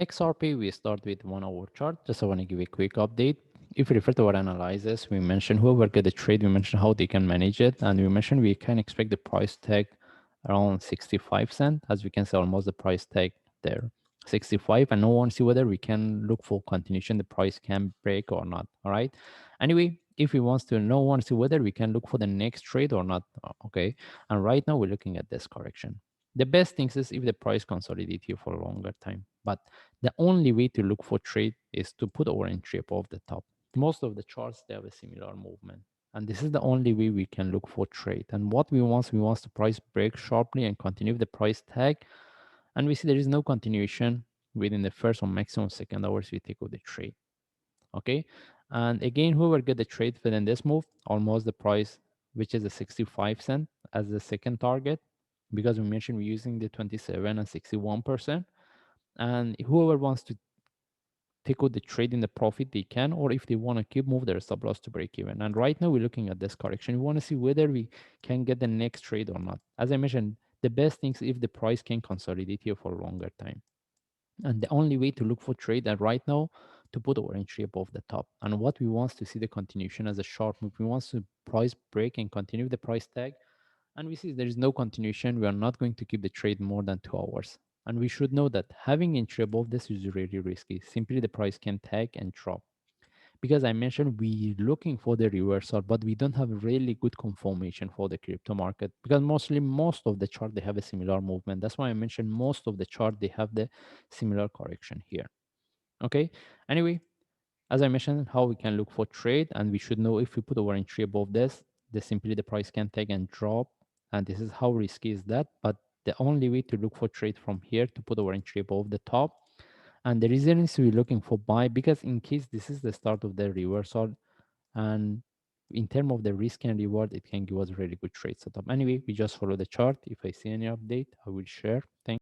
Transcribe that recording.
XRP, we start with 1 hour chart. Just I want to give a quick update. If we refer to our analysis, we mentioned whoever get the trade, we mentioned how they can manage it. And we mentioned we can expect the price tag around 65 cent. As we can see, almost the price tag there, 65. And no one see whether we can look for continuation, the price can break or not. All right. Anyway, if we wants to no one see whether we can look for the next trade or not. Okay. And right now we're looking at this correction. The best thing is if the price consolidate here for a longer time. But the only way to look for trade is to put our entry above the top. Most of the charts, they have a similar movement. And this is the only way we can look for trade. And what we want the price break sharply and continue the price tag. And we see there is no continuation within the first or maximum second hours we take of the trade. Okay. And again, whoever get the trade within this move, almost the price, which is a 65 cent as the second target, because we mentioned we're using the 27 and 61%. And whoever wants to take out the trade in the profit they can, or if they want to keep move their stop loss to break even. And right now we're looking at this correction. We want to see whether we can get the next trade or not. As I mentioned, the best thing is if the price can consolidate here for a longer time. And the only way to look for trade and right now to put our entry above the top. And what we want to see the continuation as a short move. We want to price break and continue the price tag, and we see there is no continuation. We are not going to keep the trade more than 2 hours. And we should know that having entry above this is really risky. Simply the price can tag and drop. Because I mentioned we looking for the reversal, but we don't have really good confirmation for the crypto market because mostly most of the chart they have a similar movement. That's why I mentioned most of the chart they have the similar correction here. Okay. Anyway, as I mentioned, how we can look for trade, and we should know if we put our entry above this, simply the price can take and drop, and this is how risky is that. But the only way to look for trade from here to put our entry above the top, and the reason is we're looking for buy because in case this is the start of the reversal, and in terms of the risk and reward, it can give us really good trade setup. Anyway, we just follow the chart. If I see any update, I will share. Thank